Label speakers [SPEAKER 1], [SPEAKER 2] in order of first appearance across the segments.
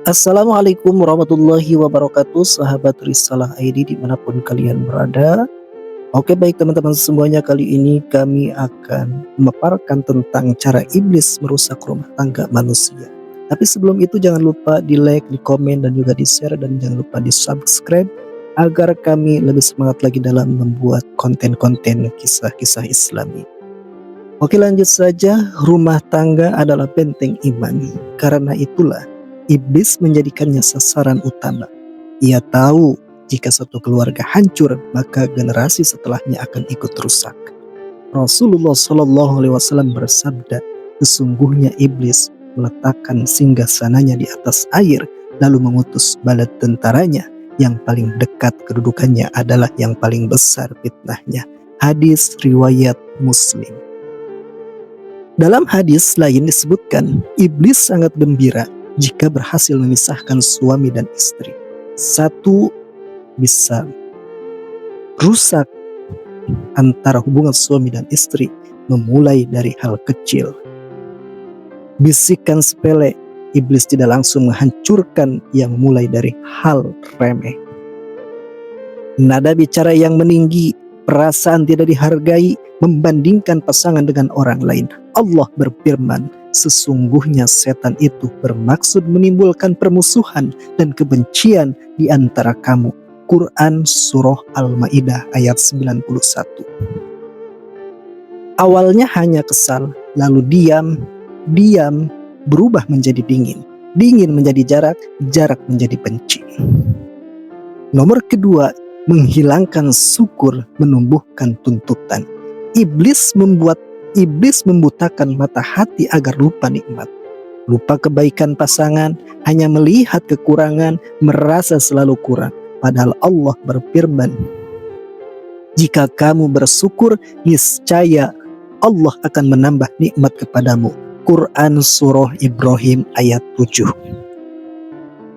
[SPEAKER 1] Assalamualaikum warahmatullahi wabarakatuh, sahabat Risalah ID dimanapun kalian berada. Oke baik teman-teman semuanya, kali ini kami akan memaparkan tentang cara iblis merusak rumah tangga manusia. Tapi sebelum itu jangan lupa di like, di komen, dan juga di share, dan jangan lupa di subscribe agar kami lebih semangat lagi dalam membuat konten-konten kisah-kisah Islami. Oke lanjut saja, rumah tangga adalah benteng iman. Karena itulah iblis menjadikannya sasaran utama. Ia tahu jika satu keluarga hancur, maka generasi setelahnya akan ikut rusak. Rasulullah Shallallahu Alaihi Wasallam bersabda, sesungguhnya iblis meletakkan singgasananya di atas air, lalu mengutus bala tentaranya. Yang paling dekat kedudukannya adalah yang paling besar fitnahnya. Hadis riwayat Muslim. Dalam hadis lain disebutkan, iblis sangat gembira jika berhasil memisahkan suami dan istri. Satu, bisa rusak antara hubungan suami dan istri memulai dari hal kecil. Bisikan sepele, iblis tidak langsung menghancurkan yang mulai dari hal remeh. Nada bicara yang meninggi, perasaan tidak dihargai, membandingkan pasangan dengan orang lain. Allah berfirman, sesungguhnya setan itu bermaksud menimbulkan permusuhan dan kebencian di antara kamu. Quran Surah Al-Ma'idah ayat 91. Awalnya hanya kesal, lalu diam berubah menjadi dingin, dingin menjadi jarak, jarak menjadi benci. Nomor kedua, menghilangkan syukur, menumbuhkan tuntutan. Iblis membutakan mata hati agar lupa nikmat, lupa kebaikan pasangan, hanya melihat kekurangan, merasa selalu kurang. Padahal Allah berfirman, jika kamu bersyukur, niscaya Allah akan menambah nikmat kepadamu. Quran Surah Ibrahim ayat 7.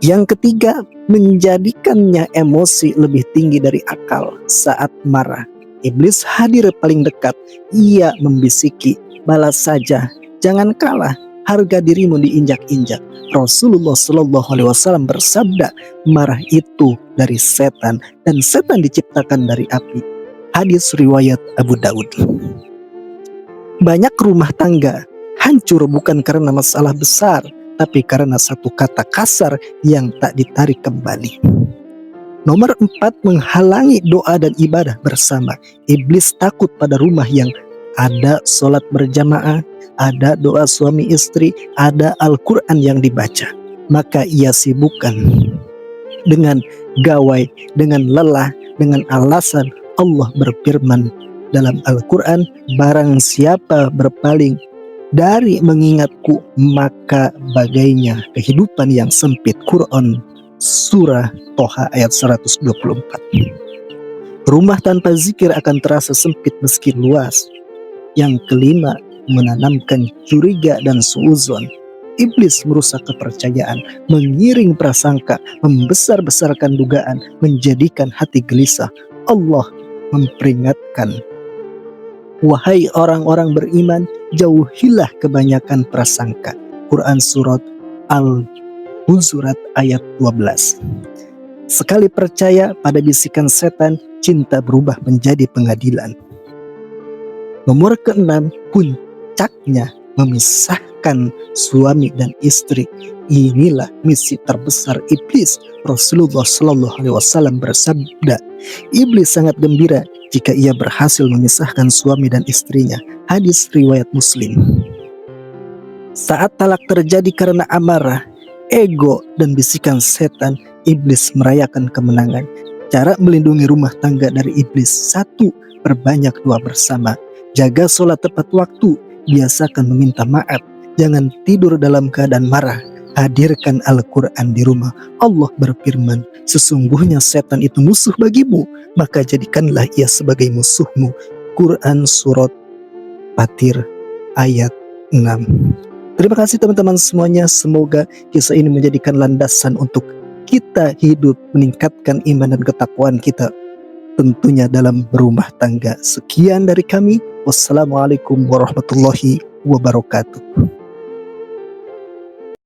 [SPEAKER 1] Yang ketiga, menjadikannya emosi lebih tinggi dari akal saat marah. Iblis hadir paling dekat. Ia membisiki, balas saja, jangan kalah, harga dirimu diinjak-injak. Rasulullah Shallallahu Alaihi Wasallam bersabda, marah itu dari setan dan setan diciptakan dari api. Hadis riwayat Abu Daud. Banyak rumah tangga hancur bukan karena masalah besar, tapi karena satu kata kasar yang tak ditarik kembali. Nomor 4, menghalangi doa dan ibadah bersama. Iblis takut pada rumah yang ada sholat berjamaah, ada doa suami istri, ada Al-Quran yang dibaca. Maka ia sibukkan dengan gawai, dengan lelah, dengan alasan. Allah berfirman dalam Al-Quran, barang siapa berpaling dari mengingatku, maka bagainya kehidupan yang sempit. Quran Surah Toha ayat 124. Rumah tanpa zikir akan terasa sempit meski luas. Yang kelima, menanamkan curiga dan suuzon. Iblis merusak kepercayaan, mengiring prasangka, membesar-besarkan dugaan, menjadikan hati gelisah. Allah memperingatkan, wahai orang-orang beriman, jauhilah kebanyakan prasangka. Quran Surat Al-Hujurat ayat 12. Sekali percaya pada bisikan setan, cinta berubah menjadi pengadilan. Nomor keenam, puncaknya memisahkan suami dan istri. Inilah misi terbesar iblis. Rasulullah Shallallahu Alaihi Wasallam bersabda, iblis sangat gembira jika ia berhasil memisahkan suami dan istrinya. Hadis riwayat Muslim. Saat talak terjadi karena amarah, ego, dan bisikan setan, iblis merayakan kemenangan. Cara melindungi rumah tangga dari iblis: 1. Perbanyak doa bersama. Jaga sholat tepat waktu. Biasakan meminta maaf. Jangan tidur dalam keadaan marah. Hadirkan Al-Quran di rumah. Allah berfirman, sesungguhnya setan itu musuh bagimu, maka jadikanlah ia sebagai musuhmu. Quran Surat Fatir ayat 6. Terima kasih teman-teman semuanya. Semoga kisah ini menjadikan landasan untuk kita hidup, meningkatkan iman dan ketakwaan kita, tentunya dalam berumah tangga. Sekian dari kami. Wassalamualaikum warahmatullahi wabarakatuh.